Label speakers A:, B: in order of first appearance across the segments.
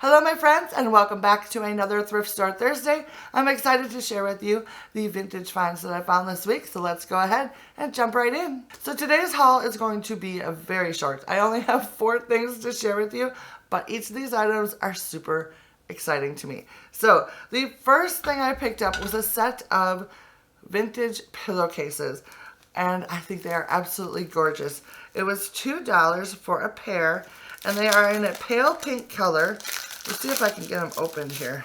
A: Hello my friends and welcome back to another Thrift Store Thursday. I'm excited to share with you the vintage finds that I found this week, so let's go ahead and jump right in. So today's haul is going to be very short. I only have 4 things to share with you, but each of these items are super exciting to me. So the first thing I picked up was a set of vintage pillowcases, and I think they are absolutely gorgeous. It was $2 for a pair, and they are in a pale pink color. Let's see if I can get them opened here.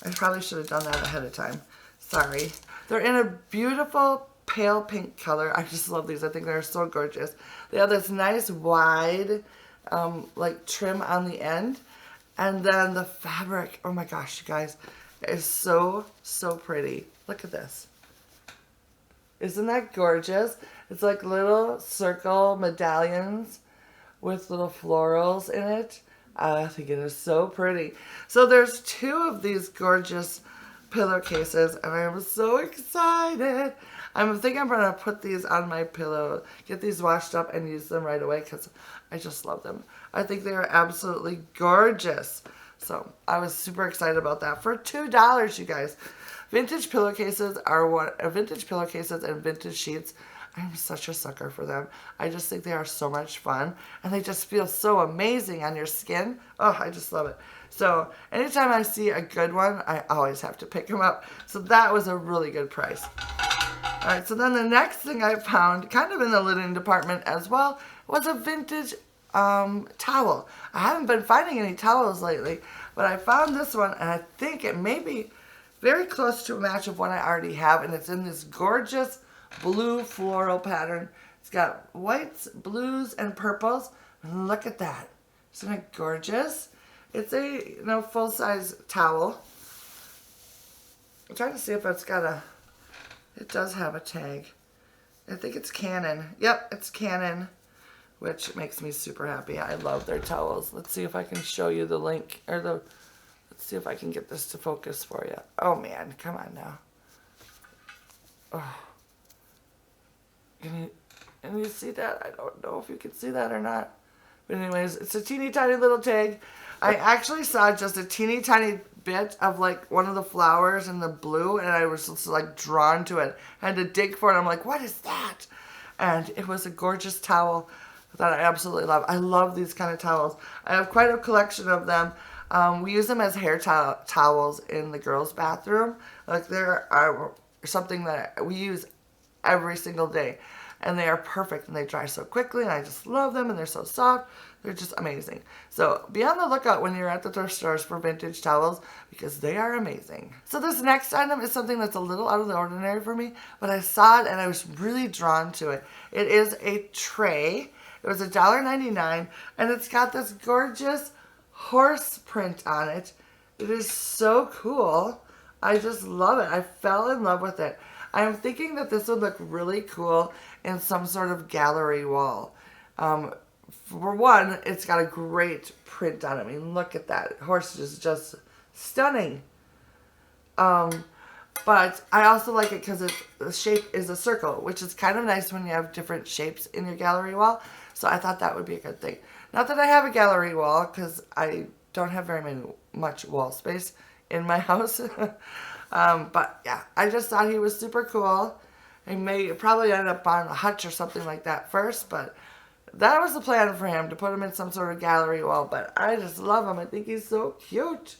A: I probably should have done that ahead of time. Sorry. They're in a beautiful pale pink color. I just love these. I think they're so gorgeous. They have this nice wide like trim on the end. And then the fabric, oh my gosh, you guys, is so pretty. Look at this. Isn't that gorgeous? It's like little circle medallions with little florals in it. I think it is so pretty. So there's 2 of these gorgeous pillowcases, and I am so excited. I think I'm going to put these on my pillow, get these washed up, and use them right away because I just love them. I think they are absolutely gorgeous. So I was super excited about that. For $2, you guys. Vintage pillowcases and vintage sheets. I'm such a sucker for them. I just think they are so much fun, and they just feel so amazing on your skin. Oh, I just love it. So anytime I see a good one, I always have to pick them up. So that was a really good price. All right, so then the next thing I found, kind of in the linen department as well, was a vintage towel. I haven't been finding any towels lately, but I found this one, and I think it may be very close to a match of one I already have, and it's in this gorgeous blue floral pattern. It's got whites, blues, and purples. And look at that. Isn't it gorgeous? It's a full-size towel. I'm trying to see if it's got a... It does have a tag. I think it's Canon. Yep, it's Canon, which makes me super happy. I love their towels. Let's see if I can show you the link, or the... Let's see if I can get this to focus for you. Oh man, come on now. Oh. Can you see that? I don't know if you can see that or not. But anyways, it's a teeny tiny little tag. I actually saw just a teeny tiny bit of like one of the flowers in the blue, and I was just like drawn to it. I had to dig for it. I'm like, what is that? And it was a gorgeous towel that I absolutely love. I love these kind of towels. I have quite a collection of them. We use them as hair towels in the girls' bathroom. Like they're something that we use every single day, and they are perfect, and they dry so quickly, and I just love them, and they're so soft. They're just amazing. So be on the lookout when you're at the thrift stores for vintage towels, because they are amazing. So this next item is something that's a little out of the ordinary for me, but I saw it and I was really drawn to it. It is a tray. It was $1.99, and it's got this gorgeous horse print on it. It is so cool. I just love it. I fell in love with it. I'm thinking that this would look really cool in some sort of gallery wall. For one, it's got a great print on it. I mean, look at that. Horse is just stunning. But I also like it because the shape is a circle, which is kind of nice when you have different shapes in your gallery wall. So I thought that would be a good thing. Not that I have a gallery wall, because I don't have much wall space in my house. But yeah, I just thought he was super cool. He may probably end up on a hutch or something like that first, but that was the plan for him, to put him in some sort of gallery wall. But I just love him. I think he's so cute.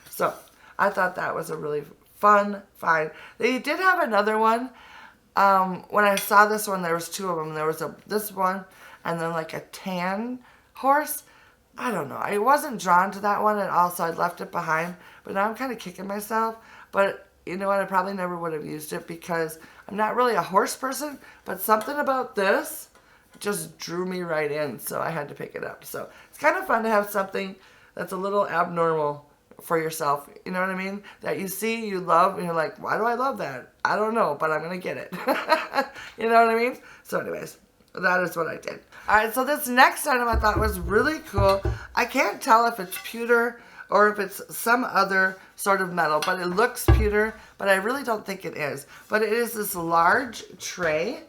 A: So I thought that was a really fun find. They did have another one. When I saw this one, there was 2 of them. There was this one, and then like a tan horse. I don't know. I wasn't drawn to that one at all, so I left it behind. But now I'm kind of kicking myself. But you know what? I probably never would have used it because I'm not really a horse person. But something about this just drew me right in, so I had to pick it up. So it's kind of fun to have something that's a little abnormal for yourself. You know what I mean? That you see, you love, and you're like, why do I love that? I don't know, but I'm going to get it. You know what I mean? So anyways, that is what I did. Alright, so this next item I thought was really cool. I can't tell if it's pewter or if it's some other sort of metal, but it looks pewter, but I really don't think it is. But it is this large tray.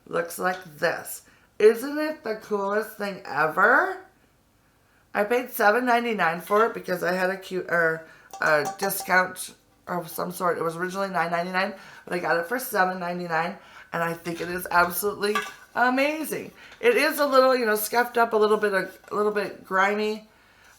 A: Looks like this. Isn't it the coolest thing ever? I paid $7.99 for it because I had a discount of some sort. It was originally $9.99, but I got it for $7.99, and I think it is absolutely amazing. It is a little, scuffed up, a little bit grimy.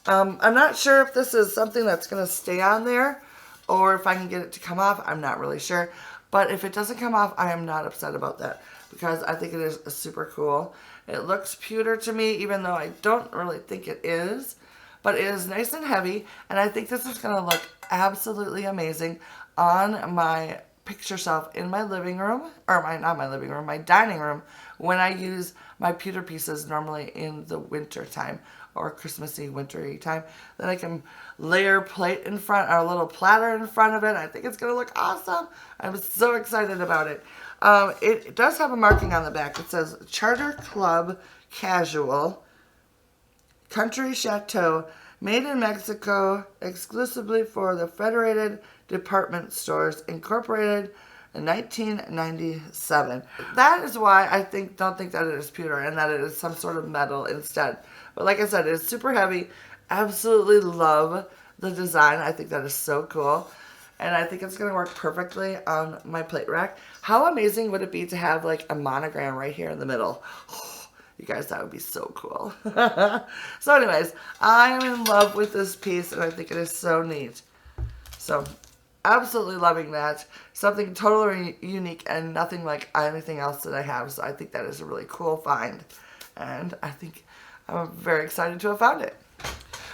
A: I'm not sure if this is something that's going to stay on there or if I can get it to come off. I'm not really sure. But if it doesn't come off, I am not upset about that because I think it is super cool. It looks pewter to me, even though I don't really think it is. But it is nice and heavy, and I think this is going to look absolutely amazing on my picture shelf in my living room, or not my living room, my dining room, when I use my pewter pieces normally in the winter time or Christmassy, wintry time. Then I can layer a plate in front, or a little platter in front of it. I think it's going to look awesome. I'm so excited about it. It does have a marking on the back. It says Charter Club Casual Country Chateau, made in Mexico, exclusively for the Federated Department Stores, incorporated in 1997. That is why I don't think that it is pewter and that it is some sort of metal instead. But like I said, it's super heavy. Absolutely love the design. I think that is so cool. And I think it's going to work perfectly on my plate rack. How amazing would it be to have like a monogram right here in the middle? You guys, that would be so cool. So anyways, I am in love with this piece, and I think it is so neat. So, absolutely loving that. Something totally unique and nothing like anything else that I have. So I think that is a really cool find. And I think I'm very excited to have found it.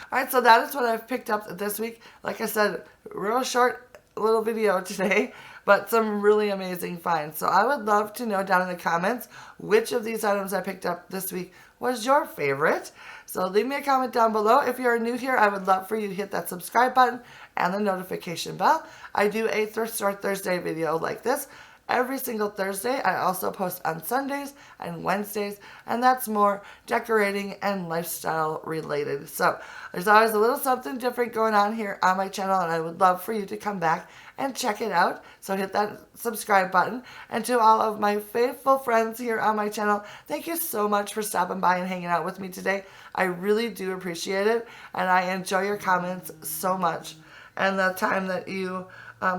A: Alright, so that is what I've picked up this week. Like I said, real short little video today, but some really amazing finds. So I would love to know down in the comments which of these items I picked up this week was your favorite. So leave me a comment down below. If you're new here, I would love for you to hit that subscribe button and the notification bell. I do a Thrift Store Thursday video like this every single Thursday. I also post on Sundays and Wednesdays, and that's more decorating and lifestyle related. So there's always a little something different going on here on my channel, and I would love for you to come back and check it out. So hit that subscribe button. And to all of my faithful friends here on my channel, thank you so much for stopping by and hanging out with me today. I really do appreciate it, and I enjoy your comments so much, and the time that you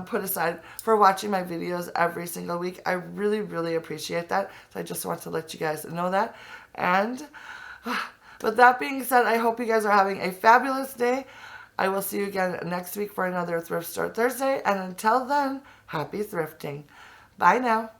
A: put aside for watching my videos every single week. I really, really appreciate that. So I just want to let you guys know that. And with that being said, I hope you guys are having a fabulous day. I will see you again next week for another Thrift Store Thursday. And until then, happy thrifting. Bye now.